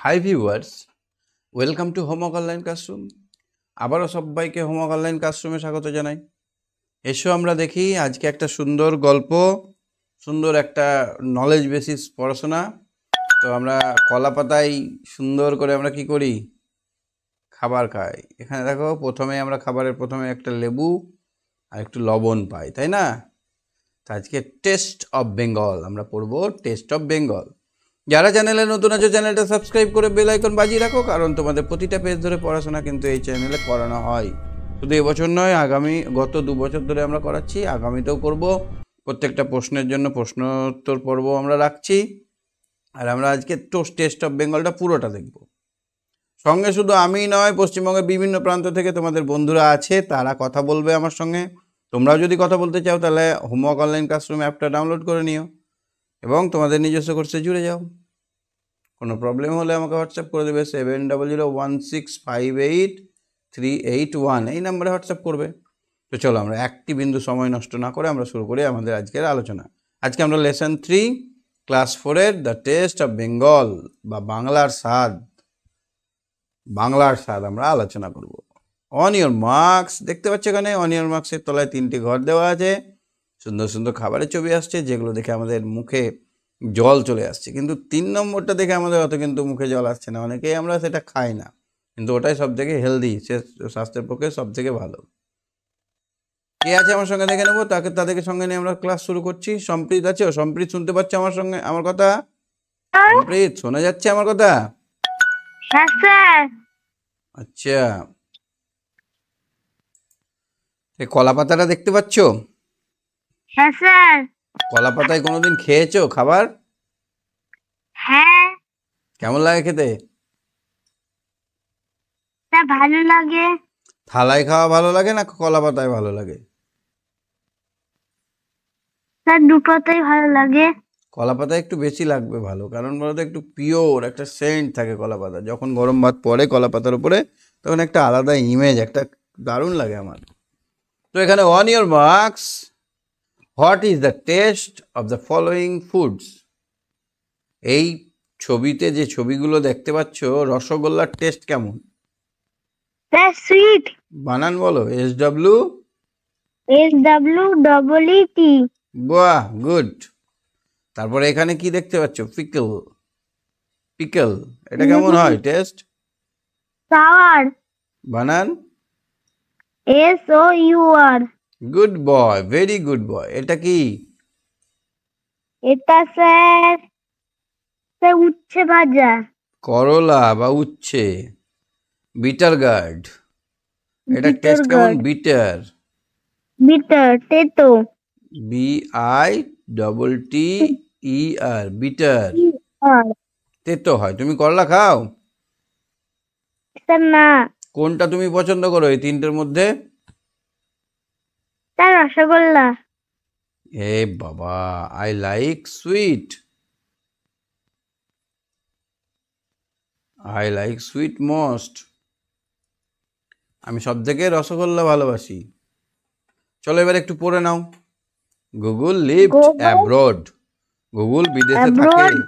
Hi viewers, welcome to homework online classroom. আবারও সবাইকে homework online ক্লাসরুমে স্বাগত জানাই। এসো আমরা দেখি আজকে একটা সুন্দর গল্প, সুন্দর একটা নলেজ বেসিস পড়াশোনা। তো আমরা কলা পাতায় সুন্দর করে আমরা কি করি, খাবার খাই। এখানে দেখো প্রথমে আমরা খাবারের প্রথমে একটা লেবু আর একটু লবণ পাই, তাই না? তো আজকে টেস্ট অফ বেঙ্গল আমরা পড়বো, টেস্ট অফ বেঙ্গল। যারা চ্যানেলে নতুন আছে চ্যানেলটা সাবস্ক্রাইব করে বেল আইকন বাজিয়ে রাখো, কারণ তোমাদের প্রতিটা পেজ ধরে পড়াশোনা কিন্তু এই চ্যানেলে করানো হয়। শুধু এবছর নয়, গত 2 বছর ধরে আমরা করাচ্ছি, আগামীতেও করব। প্রত্যেকটা প্রশ্নের জন্য প্রশ্নোত্তর পর্ব আমরা রাখছি। আর আমরা আজকে টেস্ট অফ বেঙ্গলটা পুরোটা দেখব। সঙ্গে শুধু আমিই নয়, পশ্চিমবঙ্গের বিভিন্ন প্রান্ত থেকে তোমাদের বন্ধুরা আছে, তারা কথা বলবে আমার সঙ্গে। তোমরাও যদি কথা বলতে চাও তাহলে হোমওয়ার্ক অনলাইন ক্লাসরুম অ্যাপটা ডাউনলোড করে নিও এবং তোমাদের নিজস্ব কোর্সে জুড়ে যাও। কোনো প্রবলেম হলে আমাকে হোয়াটসঅ্যাপ করে দেবে 7001658381, এই নাম্বারে হোয়াটসঅ্যাপ করবে। তো চলো আমরা একটি বিন্দু সময় নষ্ট না করে আমরা শুরু করি আমাদের আজকের আলোচনা। আজকে আমরা লেসন 3 ক্লাস 4-এর দ্য টেস্ট অফ বেঙ্গল বা বাংলার স্বাদ আমরা আলোচনা করব। অন ইয়োর মার্কস, দেখতে পাচ্ছ এখানে অন ইয়োর মার্কসের তলায় 3টি ঘর দেওয়া আছে। সুন্দর সুন্দর খাবারের ছবি আসছে, যেগুলো দেখে আমাদের মুখে জল চলে আসছে। কিন্তু 3 নম্বরটা দেখে আমাদের অত কিন্তু মুখে জল আসছে না, অনেকেই আমরা সেটা খাই না, কিন্তু ওটাই সব থেকে হেলদি, সে স্বাস্থ্যের পক্ষে সব থেকে ভালো। কে আছে আমার সঙ্গে দেখে নেবো, তাদেরকে সঙ্গে নিয়ে আমরা ক্লাস শুরু করছি। সম্প্রীত আছে? সম্প্রীত শুনতে পাচ্ছে আমার সঙ্গে আমার কথা? সম্প্রীত শোনা যাচ্ছে আমার কথা? হ্যাঁ স্যার। আচ্ছা, এই কলা পাতাটা দেখতে পাচ্ছ? হ্যাঁ স্যার। কলা পাতায় কোনোদিন খেয়েছো খাবার? হ্যাঁ কেমন লাগে খেতে? স্যার, ভালো লাগে। থালায় খাওয়া ভালো লাগে না কলা পাতায় ভালো লাগে? স্যার, দুটোতেই ভালো লাগে। কলা পাতা একটু বেশি লাগবে ভালো, কারণ বলতো একটু পিওর একটা সেন্ট থাকে কলা পাতা। যখন গরম ভাত পড়ে কলা পাতার উপরে, তখন একটা আলাদা ইমেজ, একটা দারুণ লাগে আমার। তো এখানে on your marks, what is the taste of the following foods? এই ছবিতে যে ছবিগুলো দেখতে পাচ্ছ, রসগোল্লার টেস্ট কেমন? Sir, sweet. বানান বলো, SWEET। বাহ, গুড। তারপরে এখানে কি দেখতে পাচ্ছ? পিকল, এটা কেমন হয় টেস্ট? সাওয়ার। বানান? SOUR। Good boy, very good boy. এটা কি? এটা স্যার স্যার উচ্ছে ভাজা। করলা বা উচ্ছে, বিটার গার্ড। এটা টেস্ট কেমন? বিটার, তেতো। BITTER, বিটার, আর তেতো হয়। তুমি করলা খাও? স্যার না। কোনটা তুমি পছন্দ করো এই 3টের মধ্যে? স্যার, রসগোল্লা। এ বাবা, আই লাইক সুইট, মোস্ট। আমি সব থেকে রসগোল্লা ভালোবাসি। চলো এবার একটু পড়ে নাও। Google lived abroad. গুগল বিদেশে থাকে।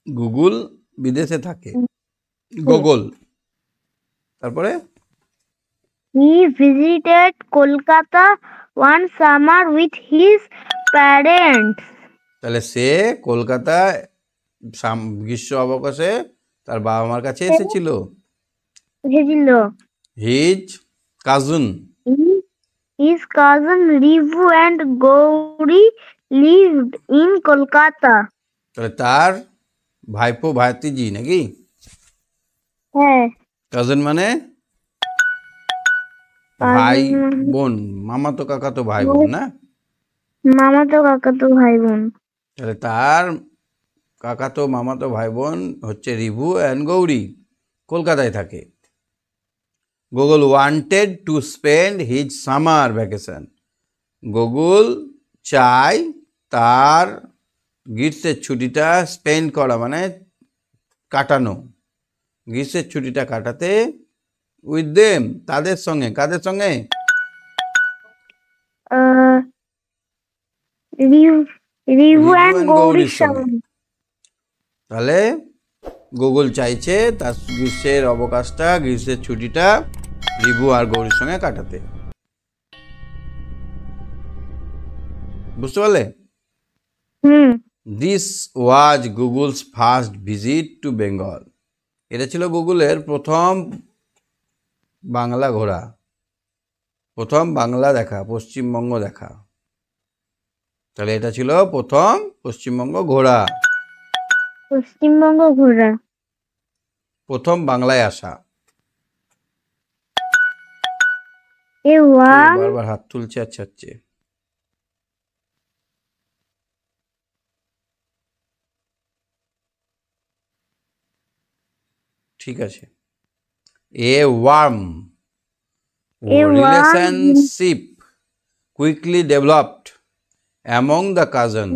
গুগল বিদেশে থাকে। গুগল, তারপরে He visited Kolkata one summer with his parents. তাহলে সে কলকাতায় গ্রীষ্ম অবকাশে তার বাবা মার কাছে এসেছিল। His Cajun, His cousin Rivu and Gauri lived in Kolkata. তাহলে তার ভাইপো ভাতিজি নাকি? হ্যাঁ, কাজুন মানে ভাই বোন, মামাতো কাকাতো ভাই বোন না? মামাতো কাকাতো ভাই বোন। তাহলে তার কাকাতো মামাতো ভাই বোন হচ্ছে রিভু অ্যান্ড গৌরী, কলকাতায় থাকে। Google wanted to spend his summer vacation. Google চায় তার গ্রীষ্মের ছুটিটা স্পেন্ড করা মানে কাটানো, গ্রীষ্মের ছুটিটা কাটাতে উইথ দেম, তাদের সঙ্গে। কাদের সঙ্গে? রিভু অ্যান্ড গৌরীর সঙ্গে। তাহলে গুগল চাইছে তার গ্রীষ্মের অবকাশটা, গ্রীষ্মের ছুটিটা রিভু আর গৌরীর সঙ্গে কাটাতে। বুঝতে পারলে? হুম। This was Google's first visit to Bengal. এটা ছিল গুগলের প্রথম বাংলা ঘোরা, প্রথম বাংলা দেখা, পশ্চিমবঙ্গ দেখা। তাহলে এটা ছিল প্রথম পশ্চিমবঙ্গ ঘোরা, পশ্চিমবঙ্গ ঘোরা। প্রথম বাংলায় আসা। এ ওয়ান বারবার হাত তুলছে, আচ্ছা আচ্ছা। ঠিক আছে। A warm relationship quickly developed among the cousins.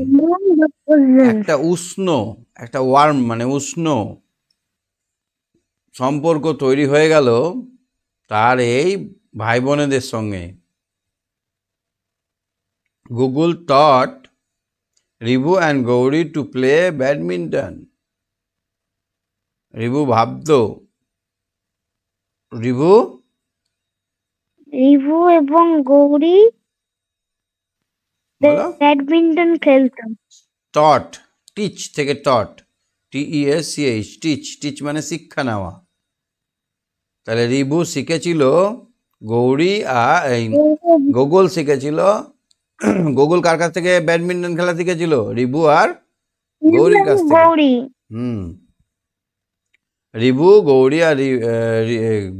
একটা উষ্ণ, একটা ওয়ার্ম মানে উষ্ণ সম্পর্ক তৈরি হয়ে গেল তার এই ভাই বোনেদের সঙ্গে। Google taught Ribhu and Gauri to play badminton. Ribhu ভাবত, রিভু রিভু এবং গৌরী বলো, ব্যাডমিন্টন খেলতো। টট, টিচ থেকে টট, TEACH, টিচ, টিচ মানে শিক্ষা নেওয়া। তাহলে রিভু শিখেছিল গৌরী আর গুগল শিখেছিল, গুগল কার কাছ থেকে ব্যাডমিন্টন খেলা শিখেছিল? রিভু আর গৌরীর কাছ থেকে। গৌরী। রিভু গৌরী আর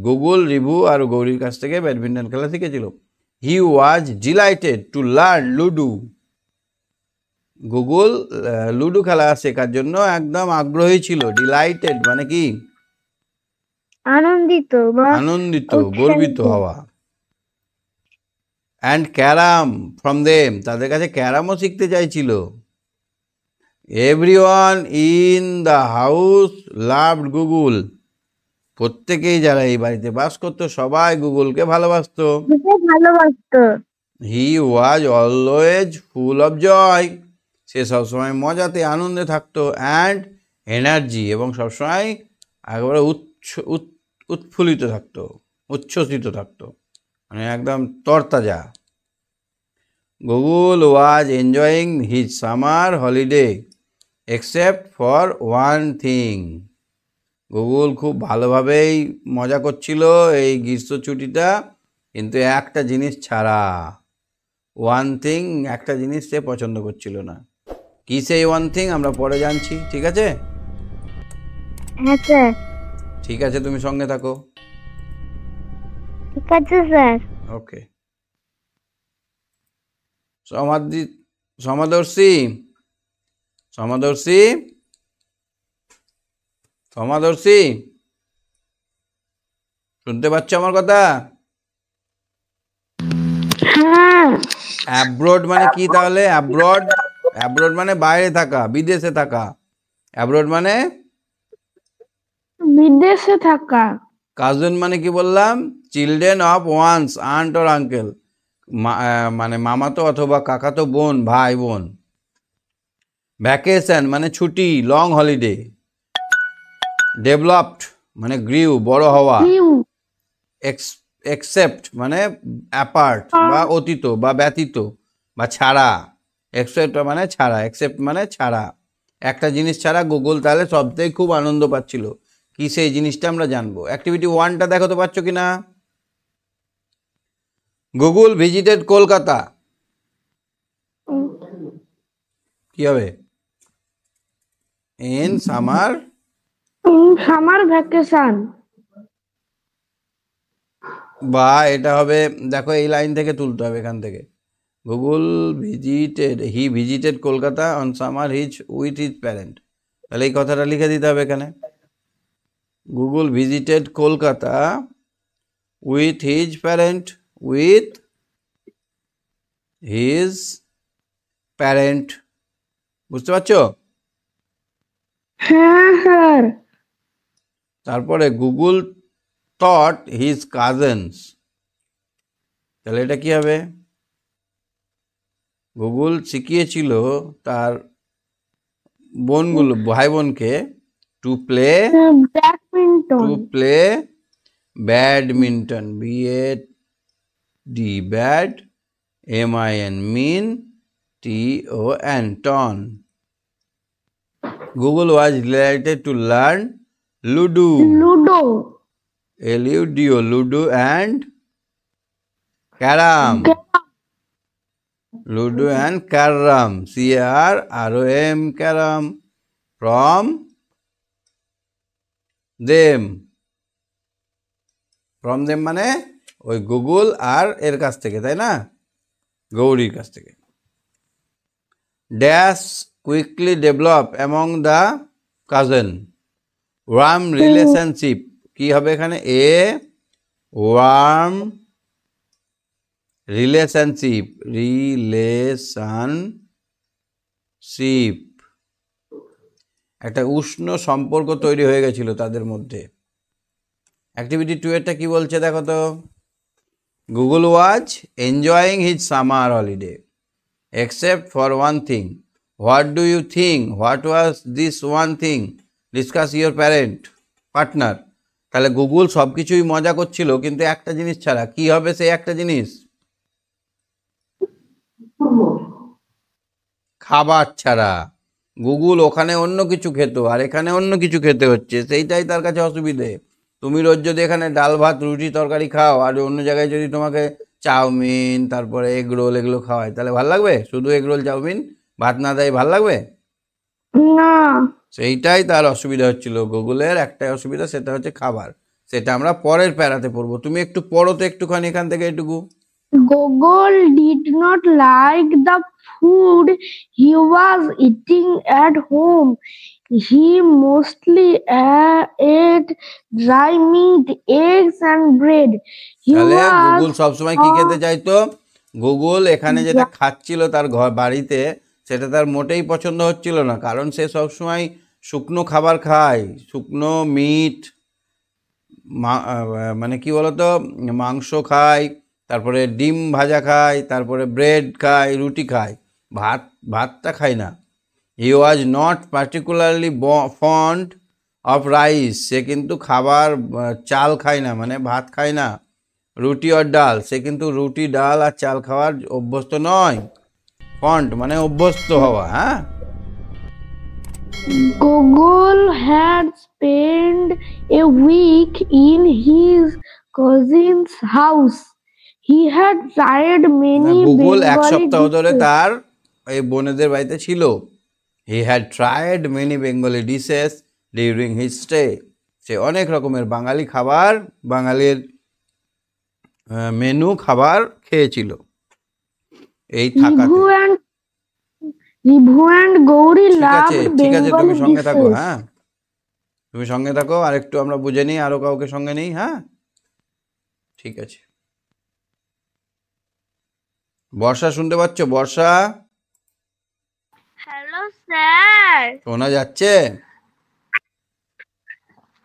গুগল রিভু আর গৌরীর কাছ থেকে ব্যাডমিন্টন খেলা শিখেছিল। He was delighted to learn ludo. Google ludo খেলা শেখার জন্য একদম আগ্রহী ছিল। ডিলাইটেড মানে কি? আনন্দিত বা আনন্দিত, গর্বিত হওয়া। অ্যান্ড ক্যারাম ফ্রম দেম, তাদের কাছে ক্যারামও শিখতে চাইছিল। Everyone in the house loved Google. প্রত্যেকেই যারা এই বাড়িতে বাস করতো সবাই গুগলকে ভালোবাসতো। ভালোবাসতো। হি was always full of joy. সে সবসময় মজাতে, আনন্দে থাকতো। অ্যান্ড এনার্জি, এবং সবসময় একেবারে উৎফুল্লিত থাকতো, উচ্ছ্বসিত থাকতো, মানে একদম তরতাজা। Google was enjoying his summer holiday except for one thing. Google খুব ভালোভাবেই মজা করছিল এই গ্রীষ্ম ছুটিটা, কিন্তু একটা জিনিস ছাড়া। ওয়ান থিং, একটা জিনিস সে পছন্দ করছিল না। কি সেই ওয়ান থিং আমরা পরে জানছি, ঠিক আছে? হ্যাঁ স্যার। ঠিক আছে, তুমি সঙ্গে থাকো। ঠিক আছে স্যার। ওকে। সমাদর্শী, সমাদর্শী, সমাদর্শী, শুনতে পাচ্ছ আমার কথা? হ্যাঁ। অ্যাব্রোড মানে কি তাহলে? অ্যাব্রোড, অ্যাব্রোড মানে বাইরে থাকা, বিদেশে থাকা। অ্যাব্রোড মানে বিদেশে থাকা। কাজন মানে কি বললাম? Children of one's aunt or uncle, মানে মামাতো অথবা কাকাতো বোন, ভাই বোন। ভ্যাকেশন মানে ছুটি, লং হলিডে। ডেভেলপড মানে গ্রিউ, বড় হওয়া। এক্সেপ্ট মানে অ্যাপার্ট বা অতীত বা ব্যতীত বা ছাড়া। এক্সেপ্ট মানে ছাড়া, এক্সেপ্ট মানে ছাড়া। একটা জিনিস ছাড়া গুগল তাহলে সবথেকে খুব আনন্দ পাচ্ছিল। কি সেই জিনিসটা আমরা জানবো। অ্যাক্টিভিটি 1টা দেখো তো পাচ্ছ কি না? Google visited Kolkata. কি হবে? In summer, summer vacation. বা এটা হবে, দেখো এই লাইন থেকে তুলতে হবে, এখান থেকে। Google visited, he visited Kolkata on summer with his parent. তাহলে এই কথাটা লিখে দিতে হবে এখানে। Google visited Kolkata with his parent, with his parent. বুঝতে পারছো? হ্যাঁ স্যার। তারপরে গুগল থট হিজ কাজেন্স। তাহলে এটা কি হবে? গুগল শিখিয়েছিল তার বোনগুলো ভাই বোনকে to play badminton, badminton, BAD bad, MIN min, TON ton. Google was related to learn Ludo, ludo, LUDO, Ludo and Carom. Ludo and Carom, CARROM, Carom, from them. From them মানে ওই Google আর এর কাছ থেকে, তাই না, গৌরীর কাছ থেকে. Dash quickly develop among the cousin, warm relationship, কি হবে এখানে, ওয়ার্ম রিলেশনশিপ, একটা উষ্ণ সম্পর্ক তৈরি হয়ে গেছিল তাদের মধ্যে. অ্যাক্টিভিটি 2 এরটা কি বলছে দেখো তো. Google was enjoying his summer holiday except for one thing. What do you think? What was this one thing? Discuss your partner. তাহলে গুগল সব কিছুই মজা করছিল কিন্তু একটা জিনিস ছাড়া, কি হবে সেই একটা জিনিস, খাবার ছাড়া. গুগল ওখানে অন্য কিছু খেত আর এখানে অন্য কিছু খেতে হচ্ছে, সেইটাই তার কাছে অসুবিধে. তুমি রোজ যদি এখানে ডাল ভাত রুটি তরকারি খাও আর অন্য জায়গায় যদি তোমাকে চাউমিন তারপরে এগ রোল এগুলো খাওয়ায়, তাহলে ভাল লাগবে? শুধু এগ রোল চাউমিন ভাত না দেয় ভাল লাগবে না, সেইটাই তার অসুবিধা হচ্ছিল. গুগলের একটাই অসুবিধা, সেটা হচ্ছে খাবার. সেটা আমরা পরের প্যারাতে পড়বো. তুমি একটু পড়ো তো একটুখানি এখান থেকে এটুকু. Google did not like the food he was eating at home. He mostly ate dry meat, eggs, and bread. He তাহলে গুগল was সবসময় কি খেতে চাইতো, গুগল এখানে যেটা খাচ্ছিল তার ঘর বাড়িতে সেটা তার মোটেই পছন্দ হচ্ছিল না, কারণ সে সবসময় শুকনো খাবার খায়, শুকনো মিট, মানে কি বলতো, মাংস খায়, তারপরে ডিম ভাজা খায়, তারপরে ব্রেড খায়, রুটি খায়, ভাতটা খায় না. He was not particularly fond of rice, সে কিন্তু খাবার চাল খায় না, মানে ভাত খায় না. রুটি আর ডাল, সে কিন্তু রুটি ডাল আর চাল খাওয়ার অভ্যস্ত নয়. ফন্ট মানে অভ্যস্ত হওয়া. হ্যাঁ, Google had spent a week in his cousin's house. He had tried many Google এক Bengali সপ্তাহ ধরে dishes. তার এই বোনেদের বাড়িতে ছিল. He had tried many Bengali dishes during his stay, সে অনেক রকমের বাঙালি খাবার, বাঙালির মেনু খাবার খেয়েছিল এই থাকাতে. Ribhu and Gauri ঠিক আছে loved ঠিক আছে, তুমি Bengali সঙ্গে থাকো. dishes. হ্যাঁ, তুমি সঙ্গে থাকো, আর একটু আমরা বুঝে নিই, আরো কাউকে সঙ্গে নেই. হ্যাঁ, ঠিক আছে. বর্ষা শুনতে পাচ্ছ? বর্ষা Hello, sir. শোনা যাচ্ছে?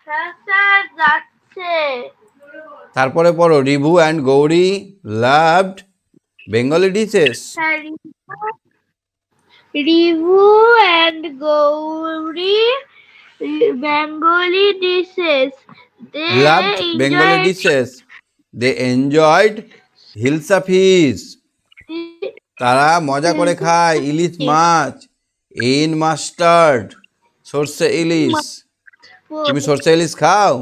Sir, যাচ্ছে. তারপরে পড়ো, Ribhu and Gauri loved Bengali dishes. Ribhu and Gauri Bengali dishes. They Loved Bengali enjoyed dishes. They enjoyed hilsa fish. তারা মজা করে খায় ইলিশ মাছ, ইন মাস্টার্ড, সর্ষে ইলিশ. তুমি সর্ষে ইলিশ খাও?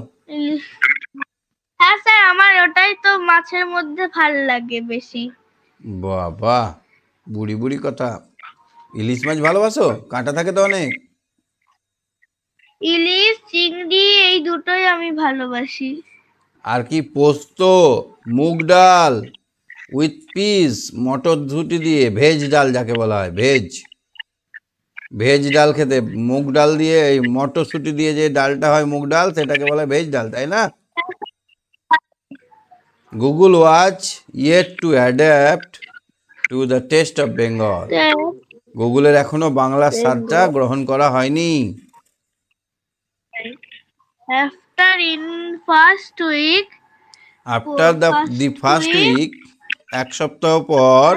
হ্যাঁ স্যার, আমার ওটাই তো মাছের মধ্যে ভাল লাগে বেশি. বাবা, বুড়ি বুড়ি কথা. ইলিশ মাছ ভালোবাসো? কাঁটা থাকে তো অনেক. ইলিশ, চিংড়ি এই দুটোই আমি ভালোবাসি. আর কি, পোস্ত, মুগ ডাল উইথ পিস, মটরশুঁটি দিয়ে, ভেজ ডাল যাকে বলা হয়, ভেজ ডাল খেতে, মুগ ডাল দিয়ে, এই মটরশুঁটি দিয়ে যে ডালটা হয় মুগ ডাল, সেটাকে বলা হয় ভেজ ডাল, তাই না? Google was yet to adapt to the taste of Bengal. গুগলের এখনো বাংলার স্বাদটা গ্রহণ করা হয়নি. আফটার দি ফার্স্ট উইক, এক সপ্তাহ পর,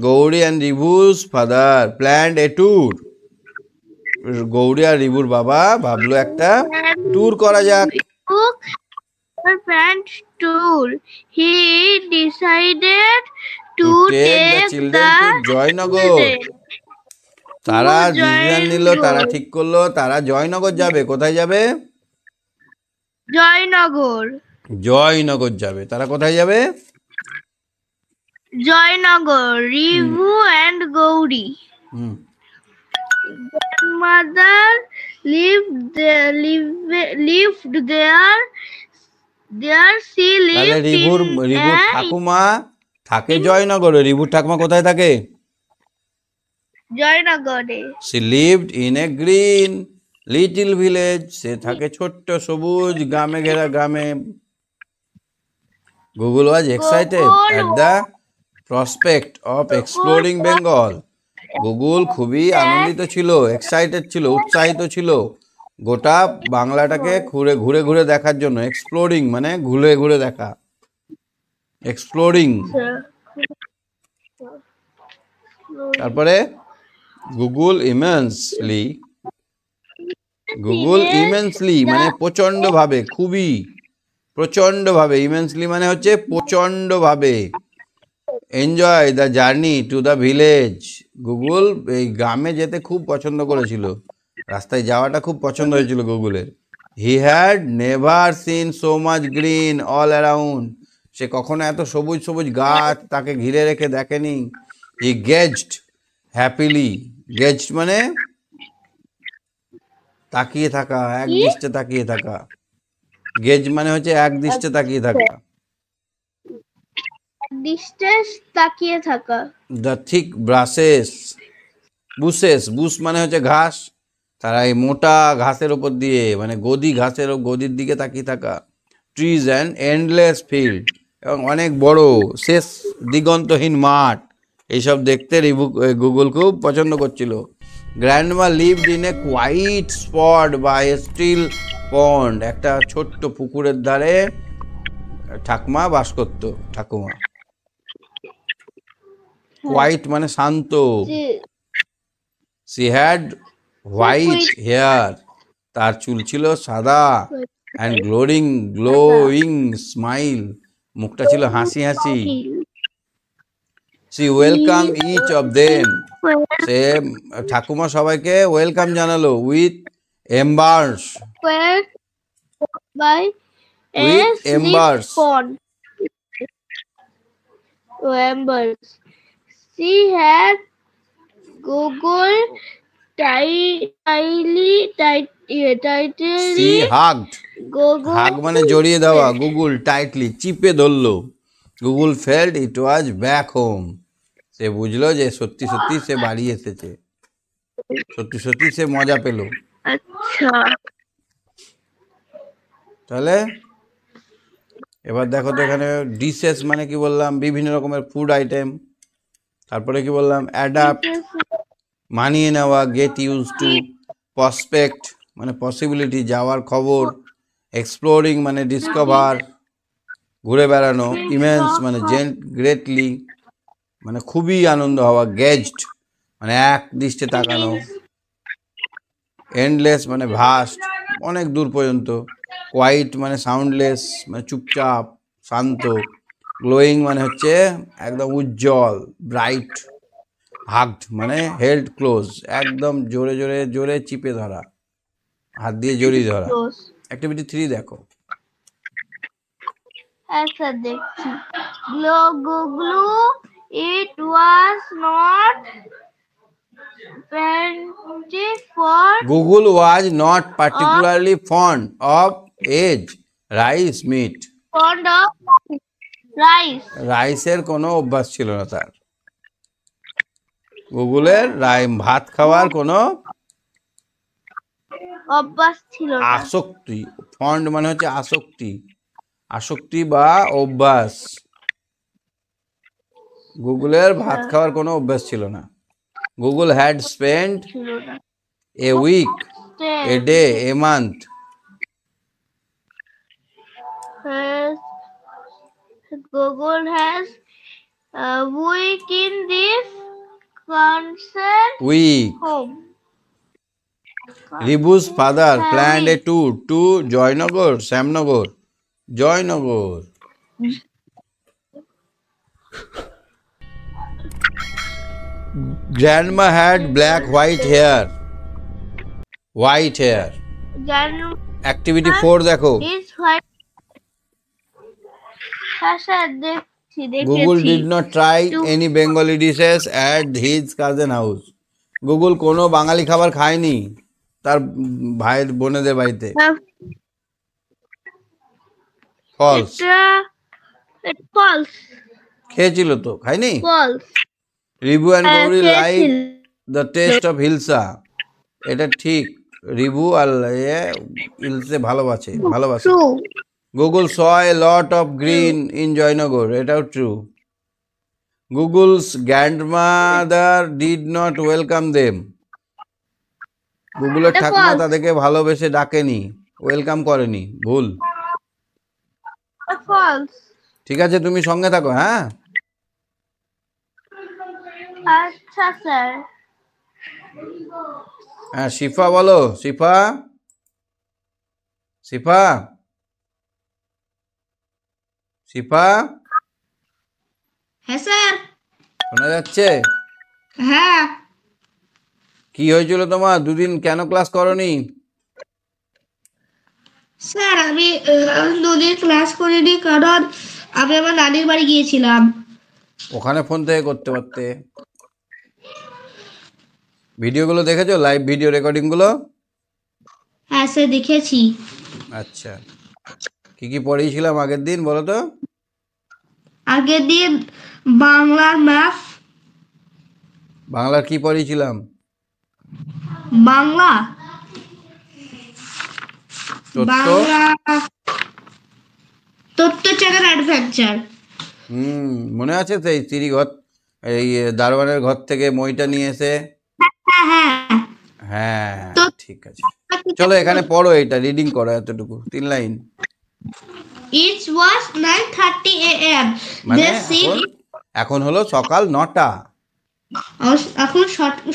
Gauri and Rivu's father planned a tour. Gauri আর রিবুর বাবা ভাবলো একটা ট্যুর করা যাক। took a friend tour. He decided To to take the take children the to Joynagar. children তারা to ডিসিশন নিল, তারা জয়নগর। ঠিক করলো তারা জয়নগর যাবে। কোথায় যাবে? জয়নগর। জয়নগর যাবে। তারা কোথায় যাবে? Joynagar. Rivu and Gauri. Hmm. Grandmother lived there. She তাহলে lived রিবুর in ঠাকুমা থাকে জয়নগরে। রিবুর ঠাকুমা কোথায় থাকে? জয়নগরে। She lived in a green little village. সে থাকে ছোট্ট সবুজ গ্রামে ঘেরা গ্রামে। Google was excited at the prospect of exploring Bengal. Google খুবই আনন্দিত ছিল, এক্সাইটেড ছিল, উৎসাহিত ছিল গোটা বাংলাটাকে ঘুরে ঘুরে ঘুরে দেখার জন্য। এক্সপ্লোরিং মানে ঘুরে ঘুরে দেখা, এক্সপ্লোরিং। তারপরে গুগল ইমেন্সলি, গুগল ইমেন্সলি মানে প্রচন্ড ভাবে, খুবই প্রচন্ড ভাবে। ইমেন্সলি মানে হচ্ছে প্রচন্ড ভাবে। Enjoy the journey to the village. Google এই গ্রামে যেতে খুব পছন্দ করেছিল, রাস্তায় যাওয়াটা খুব পছন্দ হয়েছিল গুগলের। He had never seen so much green all around. সে কখনো এত সবুজ সবুজ গাছ তাকে ঘিরে রেখে দেখেনি। হি গেজড হ্যাপিলি। গেজড মানে তাকিয়ে থাকা, এক দৃষ্টে তাকিয়ে থাকা। গেজ মানে হচ্ছে এক দৃষ্টে তাকিয়ে থাকা। ডিস্টেন্স তাকিয়ে থাকা। দ্য থিক ব্রাসেস বুশেস, বুশ মানে হচ্ছে ঘাস, তারা এই মোটা ঘাসের ওপর দিয়ে মানে গদি, ঘাসের গদির দিকে তাকিয়ে থাকা। ট্রিজ অ্যান্ড এন্ডলেস ফিল্ড, এবং অনেক বড় শেষ দিগন্তহীন মাঠ, এইসব দেখতে গুগল খুব পছন্দ করছিল। Grandma lived in a quiet spot by a still pond. একটা ছোট্ট পুকুরের ধারে ঠাকুমা বাস করত, ঠাকুমা। কোয়াইট মানে শান্ত। She had white hair. তার চুল ছিল সাদা। and glowing smile. মুখটা ছিল হাসি হাসি। She welcomed each of them. সে ঠাকুমা সবাইকে ওয়েলকাম জানালো with embers. by a embers. pond. Embers. She had Google tightly. She hugged. Google হাগ মানে জড়িয়ে দেওয়া। গুগল টাইটলি চিপে ধরলো। Google felt it was back home. সে বুঝলো যে সত্যি সত্যি সে বাড়ি এসেছে, সত্যি সত্যি সে মজা পেল। আচ্ছা, তাহলে এবার দেখো তো এখানে ডিশেস মানে কি বললাম, বিভিন্ন রকমের ফুড আইটেম। তারপরে কি বললাম, অ্যাডাপ্ট মানিয়ে নেওয়া, গেট ইউজ টু, প্রসপেক্ট মানে পসিবিলিটি যাওয়ার খবর, এক্সপ্লোরিং মানে ডিসকভার ঘুরে বেড়ানো, ইমেন্স মানে গ্রেটলি মানে খুবই আনন্দ হওয়া, গেজড মানে এক দৃষ্টে তাকানো, এন্ডলেস মানে ভাস্ট অনেক দূর পর্যন্ত, কোয়াইট মানে সাউন্ডলেস মানে চুপচাপ শান্ত, গ্লোয়িং মানে হচ্ছে একদম উজ্জ্বল ব্রাইট, হাগড মানে হেল্ড ক্লোজ একদম জোরে জোরে জোরে চিপে ধরা, হাত দিয়ে জড়িয়ে ধরা। অ্যাক্টিভিটি 3 দেখো। আচ্ছা দেখছি। Glue, it was not Google was not particularly fond of egg rice meat. fond of rice. রাইসের কোনো অভ্যাস ছিল না তার। গুগলের ভাত খাওয়ার কোনো অভ্যাস ছিল না। আসক্তি, ফন্ড মানে হচ্ছে আসক্তি, আসক্তি বা অভ্যাস। গুগলের ভাত খাওয়ার কোনো অভ্যাস ছিল না। Google had spent a week, a day, a month. Google has a week in this concert Week. home. রিবু's father planned a tour to Joynagar, Shyamnagar, Joynagar. Grandma had black white hair. White hair. Activity 4 দেখো. হ্যাঁ sir দেখছি Google দেখেছি did not try any Bengali dishes at his cousin house. Google কোনো বাঙালি খাবার খায়নি তার ভাইয়ের বোনেদের বাড়িতে. ফলস. এটা ফলস খেয়েছিল তো, খায়নি. False Ribu and Gouri like the taste of hilsa. এটা ঠিক, রিবু আর হিলসে ভালোবাসে. True Google saw a lot of green in Joynagar. এটাও true. Google's grandmother did not welcome them. গুগলের এটা ঠাকুমা false. তাদেরকে ভালোবেসে ডাকেনি, ওয়েলকাম করেনি. ভুল. ফলস ঠিক আছে, তুমি সঙ্গে থাকো. হ্যাঁ, আচ্ছা স্যার হ্যাঁ. শিফা বলো. শিফা, শিফা, শিফা, হ্যাঁ স্যার শোনা যাচ্ছে? হ্যাঁ কি হয়েছিল তোমার? দুদিন কেন ক্লাস করনি? স্যার আমি দুদিন ক্লাস করিনি কারণ আমি আমার নানির বাড়ি গিয়েছিলাম। ওখানে ফোন থেকে করতে পারতে. ভিডিওগুলো দেখেছো? লাইভ ভিডিও রেকর্ডিং গুলো? হ্যাঁ স্যার দেখেছি। আচ্ছা, কি কি পড়িয়েছিলাম আগের দিন বলো তো? আগের দিন বাংলার ম্যাথ, বাংলার কি পড়িয়েছিলাম? বাংলা তথ্য. বাংলা তথ্যচারের অ্যাডভেঞ্চার। মনে আছে সেই চিড়িঘর, এই দারোয়ানের ঘর থেকে মইটা নিয়ে এসে? হ্যাঁ হ্যাঁ হ্যাঁ, তো- ঠিক আছে. চলো এখানে পড়ো, এটা রিডিং করো এতটুকু 3 লাইন. It was 9:30 a.m. মানে They said এখন হলো সকাল 9টা. এখন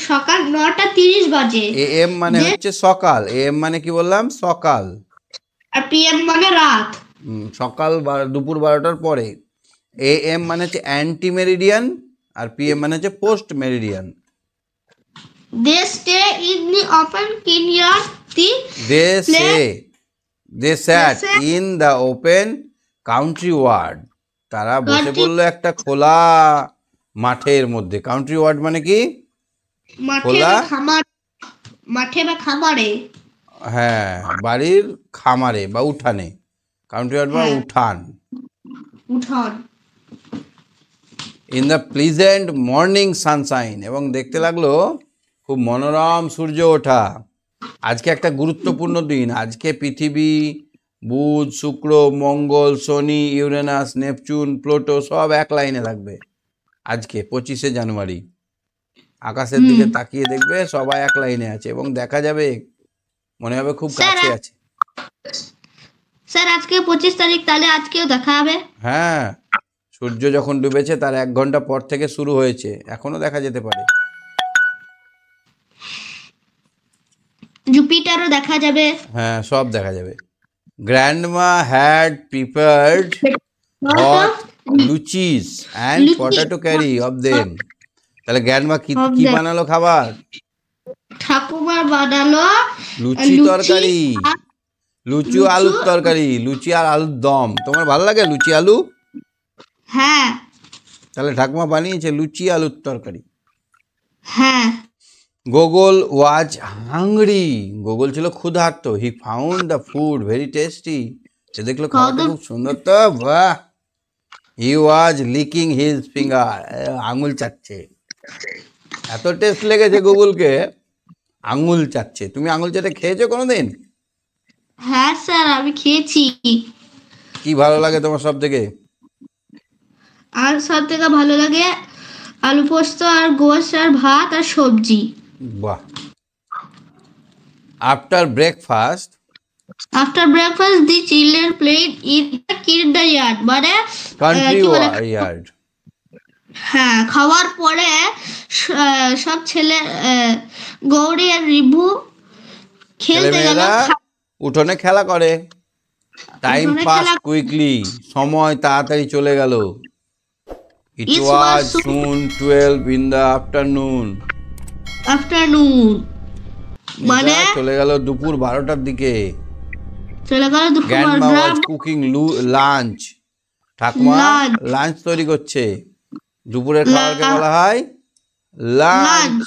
সকাল 9:30 বাজে। এএম মানে হচ্ছে সকাল, এএম মানে কি বললাম? সকাল. আর পিএম মানে রাত। সকাল দুপুর 12টার পরে. এএম মানে হচ্ছে অ্যান্টি মেরিডিয়ান আর পিএম মানে হচ্ছে post Meridien. They stay in the open courtyard. They sat sat in the open country ward. তারা বসে Country- পড়লো একটা খোলা মাঠের মধ্যে. কাউন্ট্রি ওয়ার্ড মানে কি? খোলা? মাঠে বা খামারে। হ্যাঁ, বাড়ির খামারে বা উঠানে. কাউন্ট্রি ওয়ার্ড বা হ্যাঁ। উঠান. উঠোন। In the pleasant morning Sunshine, এবং দেখতে লাগলো খুব মনোরম সূর্য ওঠা. আজকে একটা গুরুত্বপূর্ণ দিন. আজকে পৃথিবী, বুধ, শুক্র, মঙ্গল, শনি, ইউরেনাস, নেপচুন, প্লুটো সব এক লাইনে থাকবে আজকে 25শে জানুয়ারি. আকাশের দিকে তাকিয়ে দেখবে সবাই এক লাইনে আছে এবং দেখা যাবে, মনে হবে খুব কাছে আছে. স্যার আজকে 25 তারিখ, তাহলে আজকেও দেখা হবে? হ্যাঁ, সূর্য যখন ডুবেছে তার 1 ঘন্টা পর থেকে শুরু হয়েছে, এখনো দেখা যেতে পারে. জুপিটারও দেখা যাবে। হ্যাঁ, সব দেখা যাবে. Grandma had prepared hot luchis and potato curry of them. তাহলে গ্র্যান্ডমা কি Of কি them. বানালো খাবার? ঠাকুমা বানালো লুচি লুচি তরকারি, লুচি আলুর তরকারি, লুচি আর আলুর দম. তোমার ভালো লাগে লুচি আলু? হ্যাঁ তাহলে ঠাকুমা বানিয়েছে লুচি আলুর তরকারি. হ্যাঁ। গোগল ওয়াজ হাংরি. গোগল ছিল ক্ষুধার্ত. He found the food very tasty. সে দেখলো খাবারটা খুব সুন্দর তো, বাহ. He was licking his finger. আঙুল চাটছে, এত টেস্ট লেগেছে গুগলকে, আঙুল চাটছে. তুমি আঙুল চাটে খেয়েছো কোনোদিন? হ্যাঁ স্যার আমি খেয়েছি। কি ভালো লাগে তোমার সব থেকে? আর সব থেকে ভালো লাগে আলু পোস্ত আর গোশ আর ভাত আর সবজি। বাহ. After breakfast, after breakfast the children played in the kindergarten, মানে কান্ট্রি কি বলে? ইয়ার্ড. হ্যাঁ, খাওয়ার পরে সব ছেলে গৌরী আর রিভু খেলতে গেল, ছেলেমেয়েরা উঠোনে খেলা করে। টাইম উঠোনে পাস খেলা কুইকলি, সময় তাড়াতাড়ি চলে গেল। ইট It was was soon soon 12 in the afternoon. afternoon, মানে এটা চলে গেল দুপুর 12টার দিকে। চলে গেল দুপুর গ্র্যান্ডমা ওয়াজ গ্রাম কুকিং লাঞ্চ। ঠাকুমা লাঞ্চ লাঞ্চ তৈরি করছে। দুপুরের খাবারকে বলা হয় লাঞ্চ, লাঞ্চ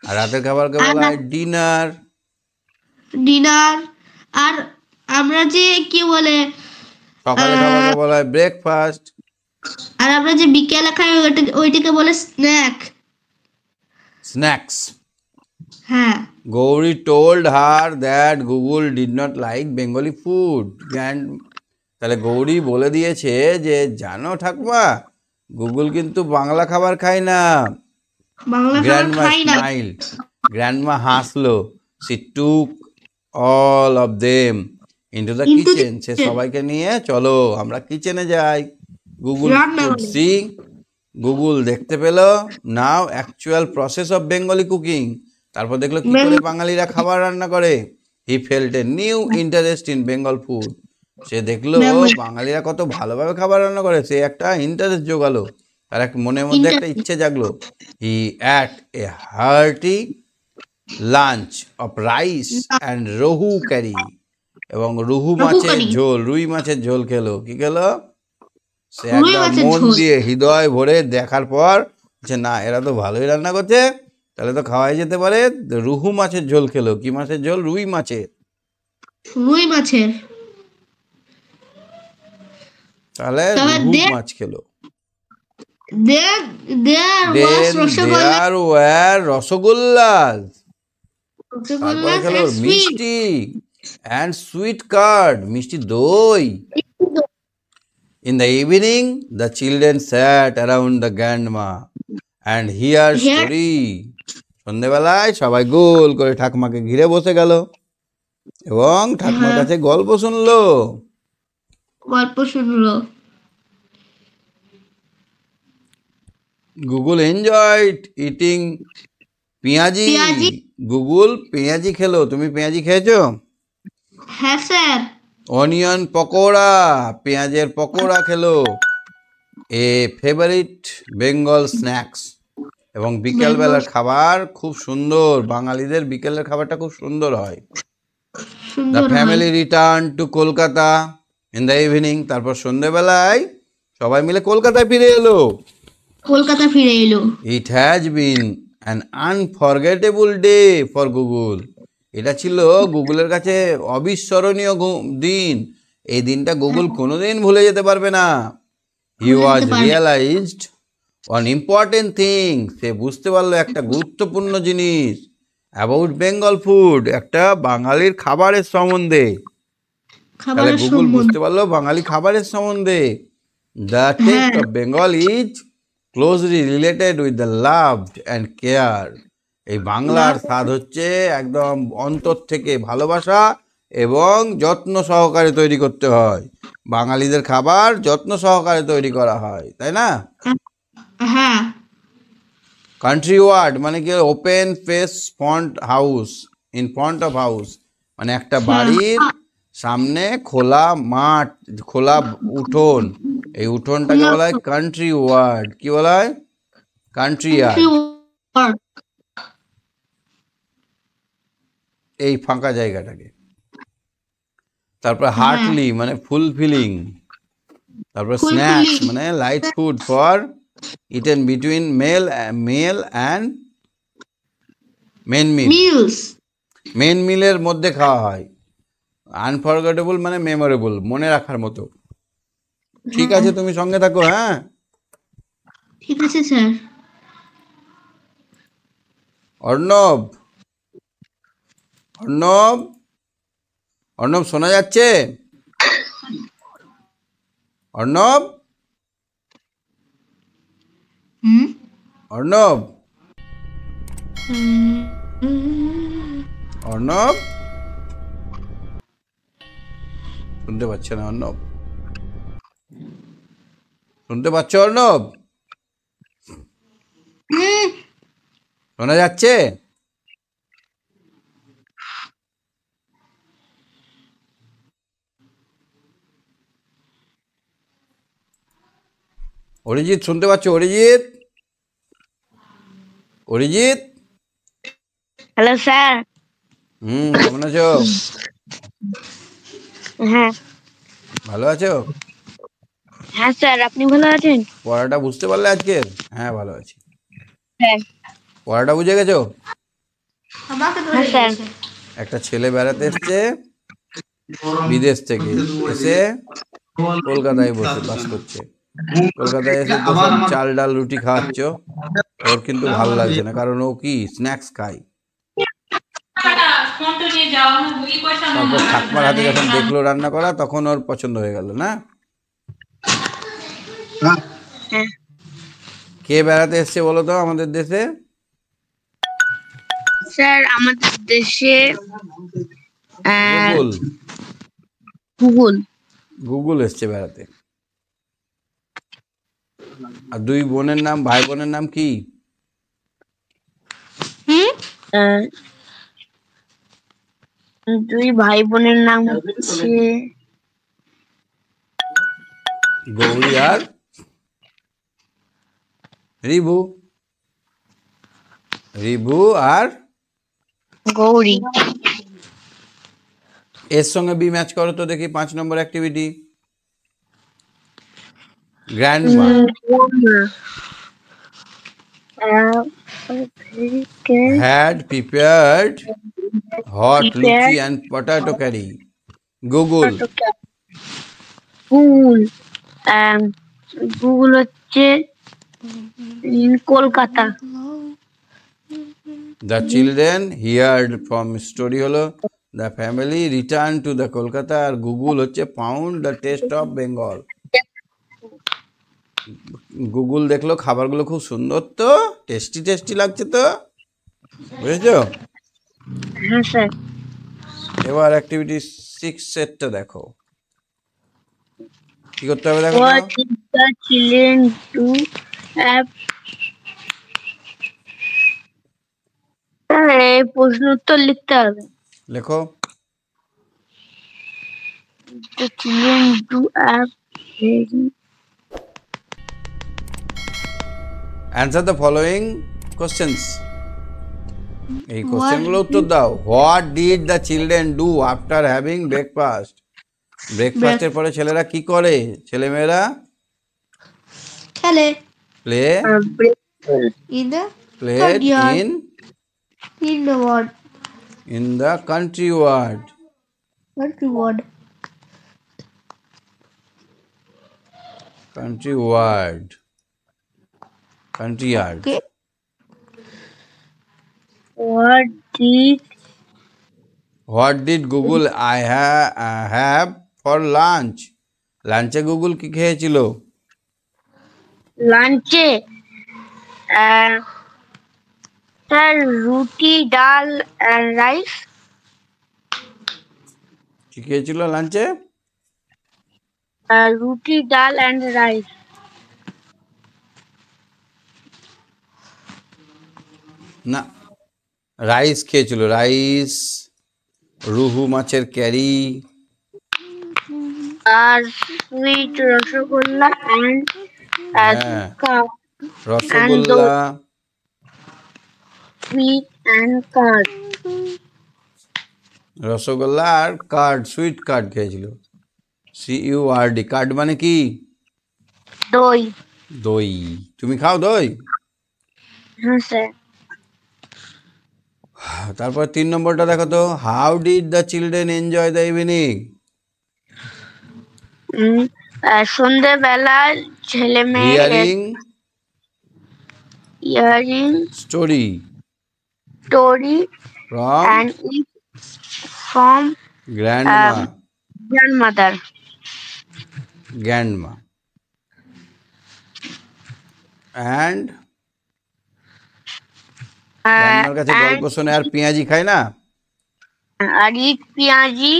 আর রাতের খাবারকে আর বলা হয় ডিনার। ডিনার। আর আমরা যে কি বলে সকালে খাবারকে বলা হয় ব্রেকফাস্ট। আর আমরা যে বিকেলে খাই ওইটাকে বলে স্ন্যাক। স্ন্যাক্স। হ্যাঁ, Gauri told her that Google did not like Bengali food. তাহলে গৌরী বলে দিয়েছে যে জানো ঠাকুমা, গুগল কিন্তু বাংলা খাবার খায় না। বাংলা খাবার গ্র্যান্ডমা খাই না। স্মাইলড। গ্র্যান্ডমা হাসলো। She took all of them into the Into the kitchen. Say kitchen. সবাইকে নিয়ে চলো আমরা কিচেনে যাই। গুগল রান্না could হবে। see, গুগল দেখতে পেল now actual process of Bengali cooking. তারপর দেখলো কি করে বাঙালিরা খাবার রান্না করে। He felt a new interest in Bengal food. সে দেখলো Bengali. বাঙালিরা কত ভালোভাবে খাবার রান্না করে, সে একটা ইন্টারেস্ট জোগালো, তার এক মনের মধ্যে একটা ইচ্ছে জাগলো। He ate a hearty lunch of rice and rohu curry, এবং রুই মাছের ঝোল খেলো। কি খেলো? সে রুই একদম মাছের মন ঝোল। দিয়ে হৃদয় ভরে দেখার পর যে না এরা তো ভালোই রান্না করছে, তাহলে তো খাওয়াই যেতে পারে। রুহু মাছের ঝোল খেলো। কি মাছের ঝোল? রুই মাছের। রুই মাছের। তাহলে তবে রুহু মাছ খেলো। there was then rasgulla, there were rasgullas. Rasgulla তারপরে খেলো and sweet. মিষ্টি অ্যান্ড সুইট কার্ড, মিষ্টি দই। In the evening, the children sat around the grandma and hear story. সন্ধ্যেবেলায় সবাই গোল করে ঠাকুমাকে ঘিরে বসে গেল এবং ঠাকুমার কাছে গল্প শুনলো। গল্প শুনলো। গুগল এনজয়েড ইটিং পেঁয়াজি। পেঁয়াজি। গুগল পেঁয়াজি খেলো। তুমি পেঁয়াজি খেয়েছো? হ্যাঁ স্যার। অনিয়ন পকোড়া, পেঁয়াজের পকোড়া খেলো। এ ফেভারিট বেঙ্গল স্ন্যাক্স। এবং বিকেলবেলার খাবার খুব সুন্দর, বাঙালিদের বিকেলের খাবারটা খুব সুন্দর হয়। The family return to Kolkata in the evening. তারপর সন্ধ্যেবেলায় সবাই মিলে কলকাতায় ফিরে এলো। কলকাতা ফিরে এলো। It has been an unforgettable day for Google. এটা ছিল গুগলের কাছে অবিস্মরণীয় দিন। এই দিনটা গুগল কোনোদিন ভুলে যেতে পারবে না। He was realised on important thing. সে বুঝতে পারলো একটা গুরুত্বপূর্ণ জিনিস অ্যাবাউট বেঙ্গল ফুড, একটা বাঙালির খাবারের সম্বন্ধে। তাহলে গুগল বুঝতে পারলো বাঙালি খাবারের সম্বন্ধে। The taste of Bengal is closely related with the love and care. এই বাংলার স্বাদ হচ্ছে একদম অন্তর থেকে ভালোবাসা এবং যত্ন সহকারে তৈরি করতে হয়। বাঙালিদের খাবার যত্ন সহকারে তৈরি করা হয়, তাই না? হ্যাঁ। কান্ট্রি ওয়ার্ড মানে কি? Open face front house, in front of house, মানে একটা বাড়ির সামনে খোলা মাঠ, খোলা উঠোন। এই উঠোনটাকে বলা হয় কান্ট্রি ওয়ার্ড। কি বলা হয়? Country yard. এই ফাঁকা জায়গাটাকে। তারপর হার্টলি মানে ফুলফিলিং। তারপর স্ন্যাক্স মানে light food for eaten between meal and main meal. Main মিলের মধ্যে খাওয়া হয়। আনফরগেটেবল মানে মেমোরেবল, মনে রাখার মতো। ঠিক আছে, তুমি সঙ্গে থাকো। হ্যাঁ, ঠিক আছে স্যার। অর্ণব, অর্ণব, অর্ণব শোনা যাচ্ছে? অর্ণব, অর্ণব, অর্ণব শুনতে পাচ্ছে না? অর্ণব শুনতে পাচ্ছ? অর্ণব শোনা যাচ্ছে? অরিজিৎ শুনতে পাচ্ছ? অরিজিৎ, অরিজিৎ। Hello sir. কেমন আছো? হ্যাঁ ভালো আছো? হ্যাঁ স্যার, আপনি ভালো আছেন? পড়াটা বুঝতে পারলে আজকের? হ্যাঁ ভালো আছি। হ্যাঁ পড়াটা বুঝে গেছো? আমাকে ধরে হ্যাঁ স্যার। দিয়েছে। একটা ছেলে বেড়াতে এসছে বিদেশ থেকে, এসে কলকাতায় বসে বাস করছে। কলকাতায় এসে তো সব চাল ডাল রুটি খাওয়াচ্ছ, ওর কিন্তু ভালো লাগছে না, কারণ ও কি স্ন্যাক্স খায়। তারপর ঠাকমার হাতে যখন দেখলো রান্না করা, তখন ওর পছন্দ হয়ে গেল না? হ্যাঁ কে বেড়াতে এসছে বলো তো আমাদের দেশে? স্যার, আমাদের দেশে গুগল। গুগল। গুগল এসছে বেড়াতে। আর দুই বোনের নাম, ভাই বোনের নাম কি? দুই ভাই বোনের নাম হচ্ছে গৌরী আর রিভু। রিভু আর গৌরী। এর সঙ্গে বি ম্যাচ করো তো দেখি। 5 নম্বর activity, grandma. had prepared hot luchi and potato curry. Google. Google. গুগল হচ্ছে Kolkata. The children heard from story হলো the family returned to the Kolkata, আর Google হচ্ছে found the taste of Bengal. Google দেখলো খাবারগুলো খুব সুন্দর, তো টেস্টি টেস্টি লাগছে, তো বুঝেছো? হ্যাঁ স্যার। এবার অ্যাক্টিভিটি 6 সেটটা দেখো, কি করতে হবে দেখো তো। What did the children do? Sir, এই প্রশ্ন উত্তর লিখতে হবে। লেখো। The children do a very Answer the following questions. এই কোশ্চেনগুলো উত্তর দাও। What did the children do after having breakfast? ব্রেকফাস্টের পরে ছেলেরা কি করে? ছেলেমেয়েরা খেলে play in the played yard. In In the word. In the country word. What the word? Country word, country yard. Okay. what did what did Google I have for lunch? লাঞ্চে গুগল কি খেয়েছিল? লাঞ্চে স্যার রুটি, ডাল আর rice. কি খেয়েছিল লাঞ্চে? Roti, dal and rice. না, রাইস খেয়েছিল, রাইস, রুহু মাছের ক্যারি, আর sweet rasgulla and rasgulla, sweet and curd. Rasgulla আর কার্ড, সুইট কার্ড খেয়েছিল। CURD, কার্ড মানে কি? দই। দই। তুমি খাও দই? হ্যাঁ স্যার। তারপর 3 নম্বরটা দেখো তো। How did the children enjoy the evening? সন্ধ্যেবেলা ছেলে মেয়ে hearing story story from and eat from grandma, grandmother. And গ্র্যান্ডমার কাছে গল্প শোনে আর পেঁয়াজি খায় না? আর eat পেঁয়াজি।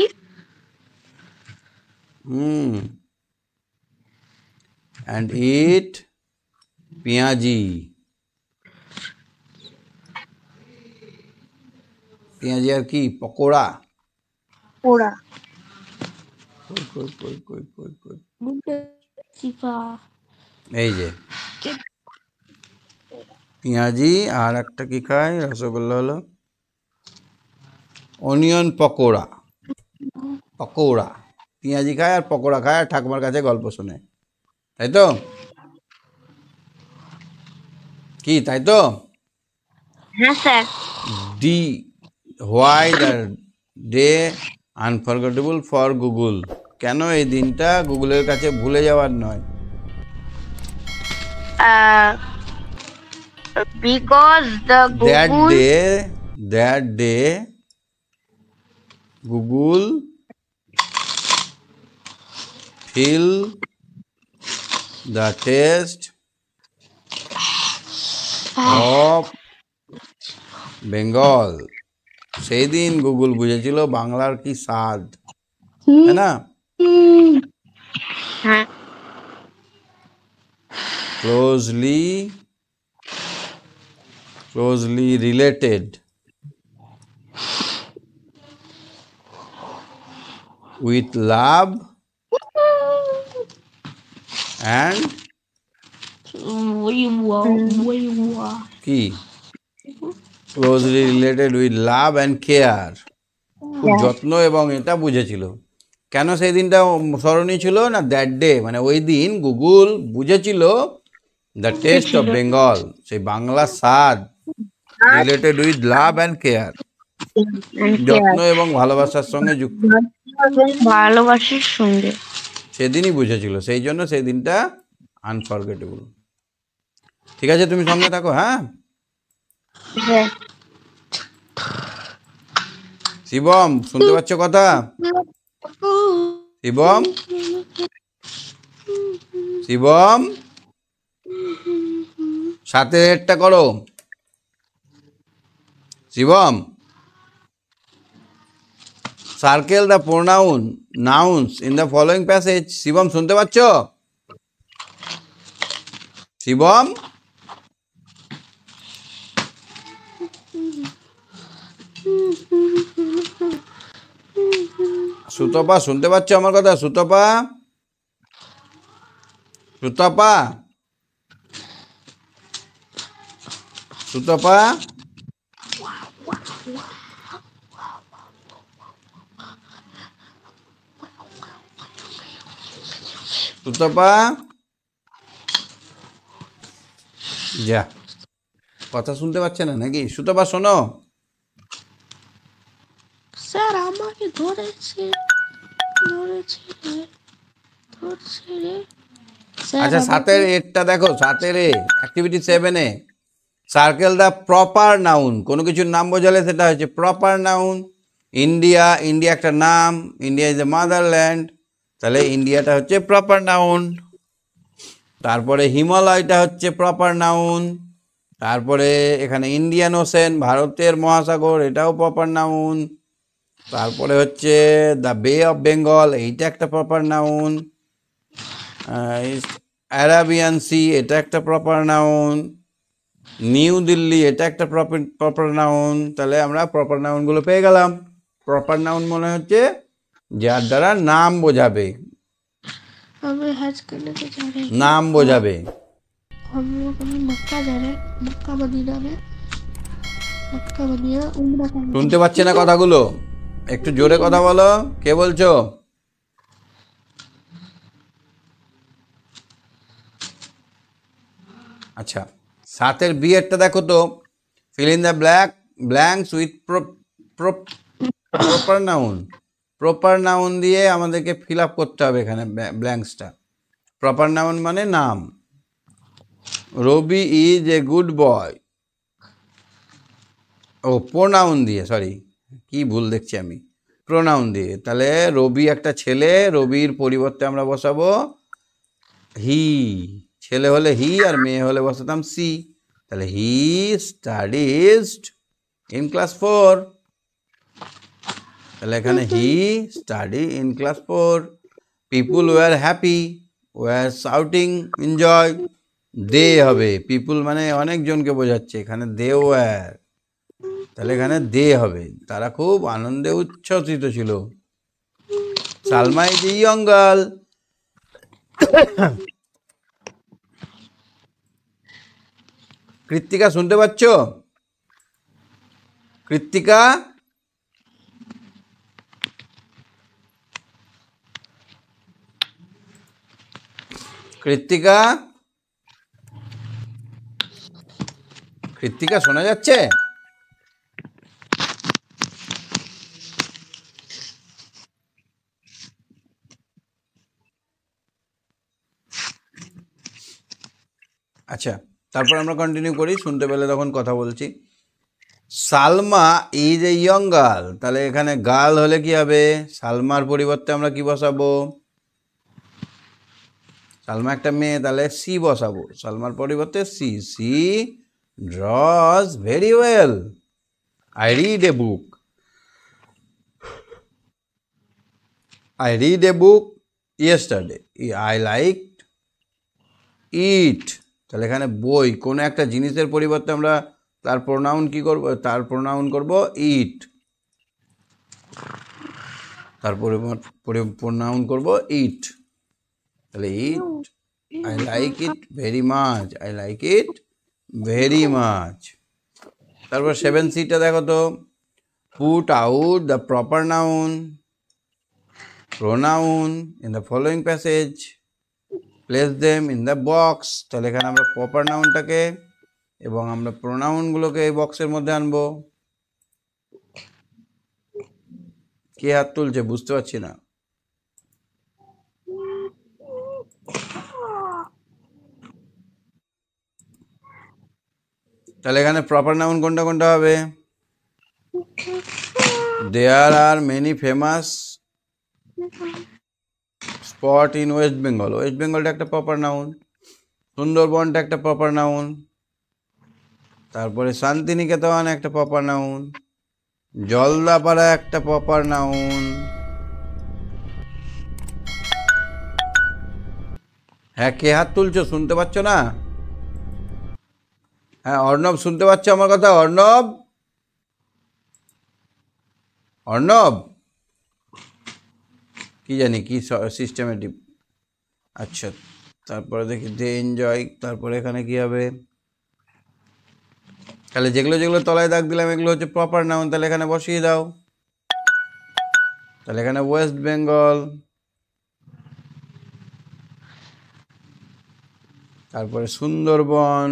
and eat পেঁয়াজি। পেঁয়াজি আর কি? পকোড়া। পোড়া। কই কই কই কই কই কই Chifa. এই যে পেঁয়াজি, আর একটা কি খায় রসগোল্লা হলো অনিয়ন পকোড়া। পকোড়া, পেঁয়াজি খায় আর পকোড়া খায় আর ঠাকুমার কাছে গল্প শোনে, তাই তো? কি তাই তো? হ্যাঁ sir. D, why the day unforgettable for Google? কেন এই দিনটা গুগলের কাছে ভুলে যাওয়ার নয়? Because the that Google day Google feel the taste of Bengal. সেই দিন গুগল বুঝেছিল বাংলার কি স্বাদ, তাই না? হ্যাঁ closely related with love and কি closely related with love and care, খুব যত্ন এবং এটা বুঝেছিল। কেন সেই দিনটা স্মরণীয় ছিল না? দ্যাট ডে মানে ওই দিন গুগল বুঝেছিল দ্য টেস্ট অফ বেঙ্গল, সেই বাংলার স্বাদ, related with love and care, যত্ন এবং ভালোবাসার সঙ্গে যুক্ত, ভালোবাসার সঙ্গে সেদিনই বুঝেছিল। সেই জন্য সেই দিনটা আনফরগেটেবল। ঠিক আছে, তুমি সঙ্গে থাকো। হ্যাঁ শিবম, শুনতে পাচ্ছ কথা? শিবম, শিবম, সাথে একটা করো। Shivam, circle the pronoun nouns in the following passage. Shivam, শুনতে পাচ্ছ? শিবম, সুতপা, শুনতে পাচ্ছ আমার কথা? সুতপা, সুতপা, সুতপা, সুতপা, যা কথা শুনতে পাচ্ছে না নাকি? সুতপা শোনো। স্যার আমাকে ধরেছে রে। আচ্ছা, সাতের এরটা দেখো, সাতের অ্যাক্টিভিটি 7-এ সার্কেল দ্য প্রপার নাউন। কোনো কিছুর নাম বোঝালে সেটা হচ্ছে প্রপার নাউন। ইন্ডিয়া, ইন্ডিয়া একটা নাম, ইন্ডিয়া ইজ এ মাদারল্যান্ড, তাহলে ইন্ডিয়াটা হচ্ছে প্রপার নাউন। তারপরে হিমালয়টা হচ্ছে প্রপার নাউন। তারপরে এখানে ইন্ডিয়ান ওশেন, ভারতের মহাসাগর, এটাও প্রপার নাউন। তারপরে হচ্ছে দ্য বে অফ বেঙ্গল, এইটা একটা প্রপার নাউন। অ্যারাবিয়ান সি, এটা একটা প্রপার নাউন। নিউ দিল্লি, এটা একটা প্রপার নাউন। তাহলে আমরা প্রপার নাউনগুলো পেয়ে গেলাম। প্রপার নাউন মনে হচ্ছে যার দ্বারা নাম বোঝাবে, हमें हज करने को जा रहे हैं। নাম বোঝাবে। हम लोग अभी मक्का जा रहे हैं, मक्का मदीना उम्रा करने। শুনতে পাচ্ছে না কথাগুলো? একটু জোরে কথা বলো। কে বলছো? আচ্ছা, সাতের বিয়েরটা দেখো তো। Fill in the blanks with proper noun. Proper noun দিয়ে আমাদেরকে ফিল আপ করতে হবে এখানে ব্ল্যাঙ্কসটা। প্রপার নাউন মানে নাম। Ravi is a good boy. ও প্রোনাউন দিয়ে, সরি কি ভুল দেখছি আমি, প্রোনাউন দিয়ে। তাহলে রবি একটা ছেলে, রবির পরিবর্তে আমরা বসাবো হি। ছেলে হলে হি আর মেয়ে হলে বসাতাম সি। তাহলে হি স্টাডিজড ইন ক্লাস 4। তাহলে এখানে he study in class 4। People were happy, were shouting enjoy. They হবে, পিপুল মানে অনেকজনকে বোঝাচ্ছে, এখানে দে ওয়ার, তাহলে এখানে দে হবে। তারা খুব আনন্দে উচ্ছ্বসিত ছিল। Salma is a young girl. Krittika শুনতে পাচ্ছ? কৃত্তিকা, কৃত্তিকা, কৃত্তিকা শোনা যাচ্ছে? আচ্ছা, তারপর আমরা কন্টিনিউ করি, শুনতে পেলে তখন কথা বলছি। Salma is a young girl, তাহলে এখানে গার্ল হলে কি হবে? সালমার পরিবর্তে আমরা কি বসাবো? সালমা একটা মেয়ে, তাহলে সি বসাবো। সালমার পরিবর্তে she. She draws very well. I read a book. I read a book yesterday. I liked it. তাহলে এখানে বই, কোনো একটা জিনিসের পরিবর্তে আমরা তার প্রোনাউন কি করব? তার প্রোনাউন করব ইট। তার প্রোনাউন করব ইট। তাহলে it, I like it very much. I like it very much. তারপর 7C-টা দেখো তো, put out the proper noun pronoun in the following passage, place them in the box। তাহলে এখানে আমরা প্রপার নাউনটাকে এবং আমরা প্রোনাউনগুলোকে এই বক্সের মধ্যে আনবো। কে হাত তুলছে বুঝতে পারছি না। তাহলে এখানে প্রপার নাউন কোনটা কোনটা হবে? There are many famous spot in West Bengal. West বেঙ্গলটা একটা প্রপার নাউন। সুন্দরবনটা একটা প্রপার নাউন। তারপরে শান্তিনিকেতন একটা প্রপার নাউন। জলদাপাড়া একটা প্রপার নাউন। হ্যাঁ, কে হাত তুলছো? শুনতে পাচ্ছ না? হ্যাঁ, অর্ণব শুনতে পাচ্ছ আমার কথা? অর্ণব, অর্ণব, কি জানি কি সিস্টেমেটিক। আচ্ছা, তারপরে দেখি দে এনজয়। তারপরে এখানে কি হবে? তাহলে যেগুলো যেগুলো তলায় দাগ দিলাম এগুলো হচ্ছে প্রপার নাউন, তাহলে এখানে বসিয়ে দাও। তাহলে এখানে ওয়েস্ট বেঙ্গল, তারপরে সুন্দরবন,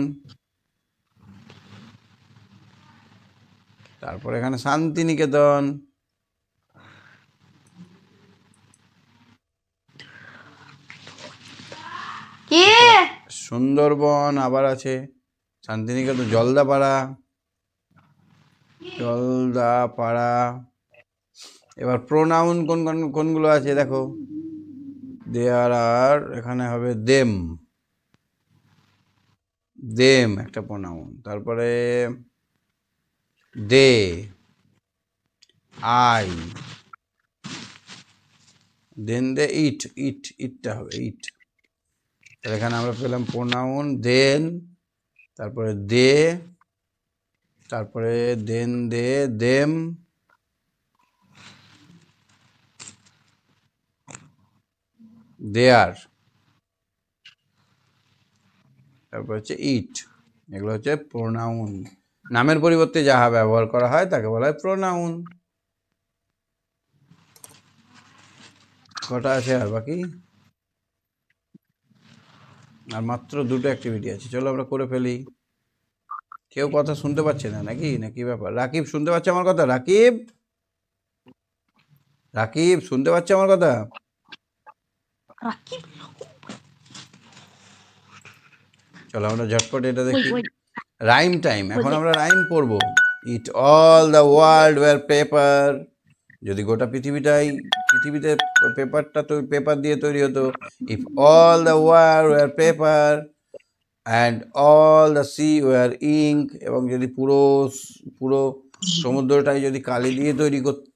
তারপরে এখানে শান্তিনিকেতন, সুন্দরবন আবার আছে, শান্তিনিকেতন, জলদাপাড়া, জলদাপাড়া। এবার প্রোনাউন কোন কোনগুলো আছে দেখো। দেয়ার আর, এখানে হবে দেম। দেম একটা প্রোনাউন। তারপরে দে, আই, দেন দে ইট। ইটটা হবে ইট। তাহলে এখানে আমরা পেলাম প্রোনাউন দেন, তারপরে দে, তারপরে দেন দে, দেম, দেয়ার, তারপর হচ্ছে ইট। এগুলো হচ্ছে প্রোনাউন। নামের পরিবর্তে যাহা ব্যবহার করা হয় তাকে বলা হয় প্রোনাউন। কটা আছে আর বাকি? আর মাত্র দুটো অ্যাক্টিভিটি আছে, চলো আমরা করে ফেলি। কেউ কথা শুনতে পাচ্ছে না নাকি? নাকি ব্যাপার? রাকিব শুনতে পাচ্ছে আমার কথা? রাকিব, রাকিব শুনতে পাচ্ছে আমার কথা? চলো আমরা ঝটপট এটা দেখি। Rhyme time. এখন আমরা রাইম পড়বো। If all the world were paper. যদি গোটা পৃথিবীতে পেপারটা তো পেপার দিয়ে তৈরি হতো। If all the world were paper and all the sea were ink. এবং যদি পুরো সমুদ্রটাই যদি কালি দিয়ে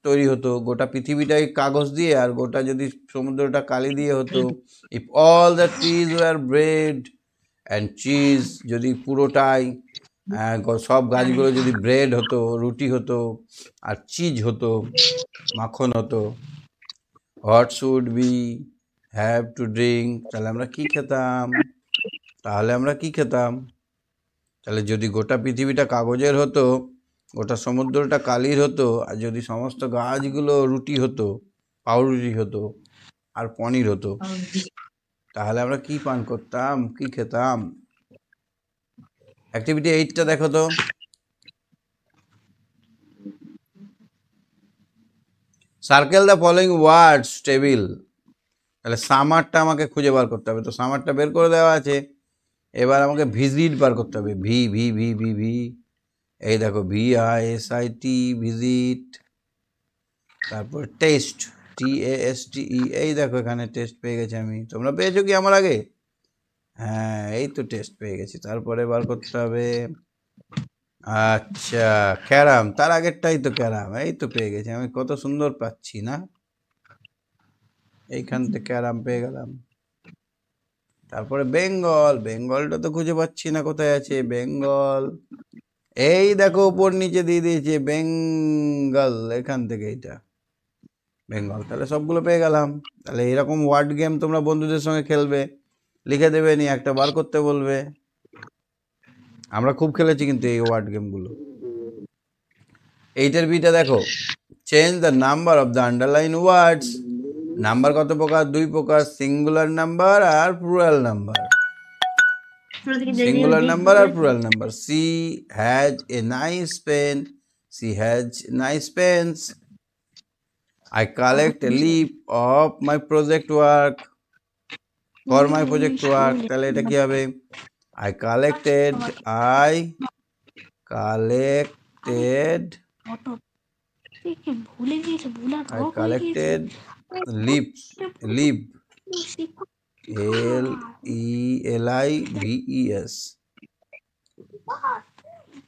তৈরি হতো, গোটা পৃথিবীটাই কাগজ দিয়ে আর গোটা যদি সমুদ্রটা কালি দিয়ে হতো। If all the trees war bread and cheese. যদি পুরোটাই সব গাছগুলো যদি ব্রেড হতো, রুটি হতো, আর চিজ হতো, মাখন হতো। What should be have to drink. তাহলে আমরা কি খেতাম? তাহলে যদি গোটা পৃথিবীটা কাগজের হতো, গোটা সমুদ্রটা কালির হতো, আর যদি সমস্ত গাছগুলো রুটি হতো, পাউরুটি হতো, আর পনির হতো, তাহলে আমরা কি পান করতাম, কি খেতাম? অ্যাক্টিভিটি 8টা দেখো তো। Circle the following words table. তাহলে সামারটা আমাকে খুঁজে বার করতে হবে, তো সামারটা বের করে দেওয়া আছে। এবার আমাকে ভিজিট বার করতে হবে, V V V V V, এই দেখো VISIT, ভিজিট। তারপর টেস্ট, TASTE, এই দেখো এখানে টেস্ট পেয়ে গেছি আমি। তোমরা পেয়েছো কি আমার আগে? হ্যাঁ, এই তো টেস্ট পেয়ে গেছি। তারপরে বার করতে হবে, আচ্ছা ক্যারাম, তার আগেরটাই তো ক্যারাম, এই তো পেয়ে গেছি আমি। কত সুন্দর পাচ্ছি না, এইখান থেকে ক্যারাম পেয়ে গেলাম। তারপরে বেঙ্গল, বেঙ্গলটা তো খুঁজে পাচ্ছি না, কোথায় আছে বেঙ্গল? এই দেখো উপর নিচে দিয়ে দিয়েছে বেঙ্গল, এখান থেকে এইটা বেঙ্গল। তাহলে সবগুলো পেয়ে গেলাম। তাহলে এরকম ওয়ার্ড গেম তোমরা বন্ধুদের সঙ্গে খেলবে, লিখে দেবে, নিয়ে একটা বার করতে বলবে। আমরা খুব খেলেছি কিন্তু এই ওয়ার্ড গেমগুলো। 8-এর বিটা দেখো, change the number of the underline words. Number কত প্রকার? 2 প্রকার, সিঙ্গুলার নাম্বার আর প্লুরাল নাম্বার। সিঙ্গুলার নাম্বার আর plural number. She has a nice pen, she has nice pens. I collect a leaf of my project work, for my project work। তাহলে এটা কি হবে? I collected leaves, leaf, LELIVES।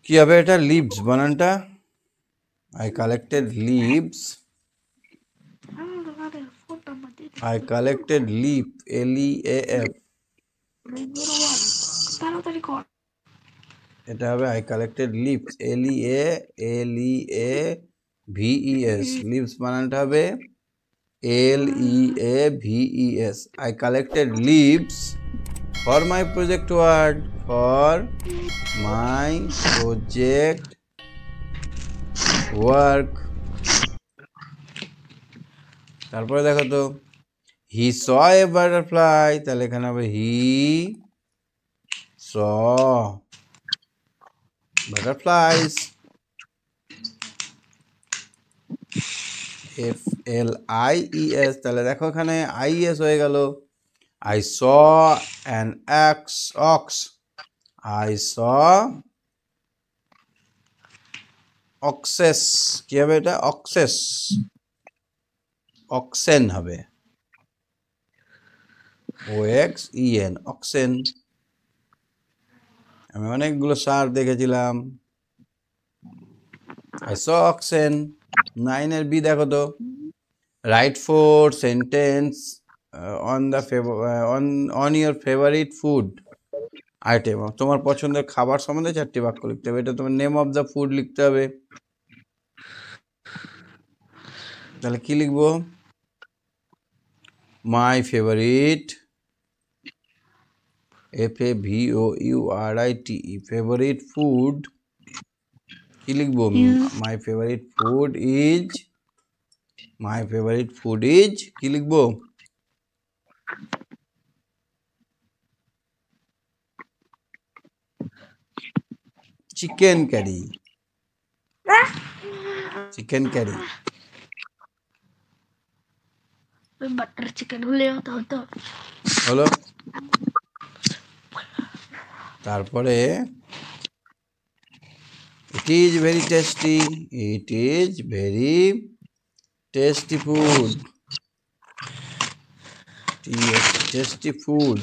কি হবে এটা? Leaves বানানটা। I collected leaves, I collected leaf, LEAF। এটা হবে I collected leaves, LEAVES। Leaves বানানটা হবে LEAVES। I collected leaves for my project work, for my project work। তারপরে দেখো তো, he saw a butterfly, তাহলে এখানে হবে he saw butterflies, FLIES। তাহলে দেখো এখানে IES হয়ে গেল। I saw an ox, I saw oxes। কি হবে এটা? oxes, oxen হবে, OXEN, oxen। আমি অনেকগুলো সার দেখেছিলাম। I saw oxen। 9-এর বি দেখো তো, right 4 sentence on your favorite food item। তোমার পছন্দের খাবার সম্বন্ধে 4টি বাক্য লিখতে হবে। এটা তোমার নেম অফ দ্য ফুড লিখতে হবে। তাহলে কি লিখবো? My favourite, FAVOURITE, favourite food. কি লিখবো? মাই ফেভারিট ফুড ইজ, কি লিখবো? Chicken curry, chicken curry. Butter chicken হলে হতো। হলো। তারপরে it is very tasty, it is very tasty food, tasty food,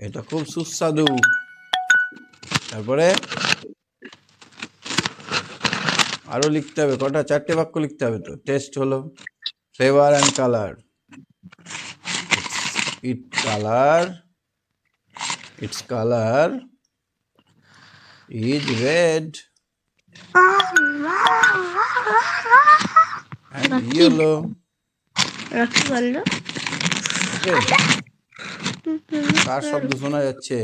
এটা খুব সুস্বাদু। তারপরে আরো লিখতে হবে কটা? 4টে বাক্য লিখতে হবে তো। টেস্ট হলো, flavour and colour, its color is red and yellow। রাখি বললো। কার শব্দ শোনা যাচ্ছে?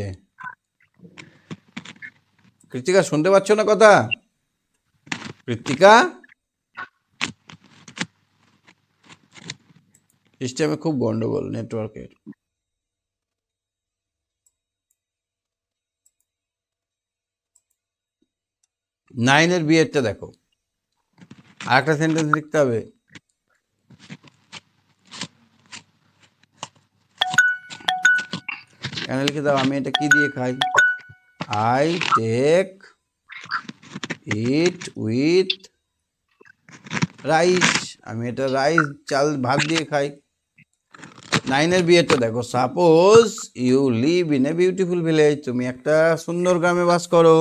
কৃত্তিকা শুনতে পাচ্ছ না কথা? কৃত্তিকা, সিস্টেমে খুব গন্ডগোল নেটওয়ার্কের। নাইনের বিয়েরটা দেখো, আর একটা সেন্টেন্স লিখতে হবে। কেন লিখে দাও, আমি এটা কি দিয়ে খাই? I take it with rice. আমি এটা রাইস, চাল, ভাত দিয়ে খাই। নাইনের বিয়েরটা দেখো, suppose you live in a beautiful village. তুমি একটা সুন্দর গ্রামে বাস করো,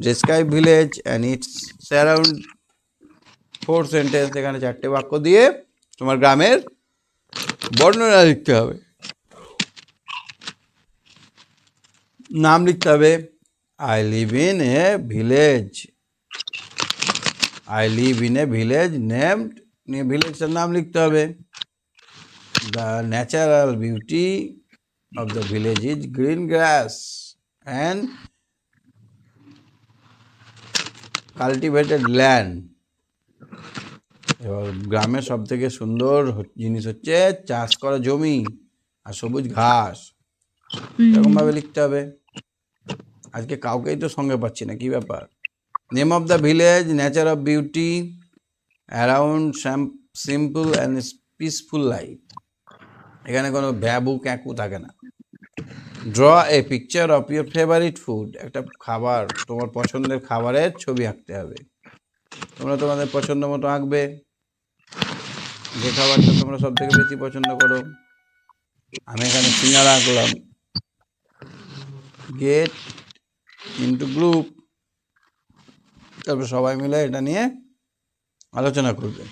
describe village and its surround 4 sentence. এখানে 4টে বাক্য দিয়ে তোমার গ্রামের বর্ণনা লিখতে হবে। নাম লিখতে হবে, I live in a village. I live in a village named, নিয়ে ভিলেজটার নাম লিখতে হবে। The natural beauty of the village is green glass and cultivated land. এবার গ্রামের সব থেকে সুন্দর জিনিস হচ্ছে চাষ করা জমি আর সবুজ ঘাস। এরকম ভাবে লিখতে হবে। আজকে কাউকেই তো সঙ্গে পাচ্ছি না, কি ব্যাপার? Name of the village, nature of beauty, around simple and peaceful life. এখানে কোনো ভ্যাবু ক্যাকু থাকে না। Draw a picture of your favourite food. একটা খাবার, তোমার পছন্দের খাবারের ছবি আঁকতে হবে। তোমরা তোমাদের পছন্দ মতো আঁকবে, যে খাবারটা তোমরা সব থেকে বেশি পছন্দ করো। আমি এখানে সিঙ্গারা আঁকলাম। গেট ইনটু গ্রুপ, তারপর সবাই মিলে এটা নিয়ে আলোচনা করবে।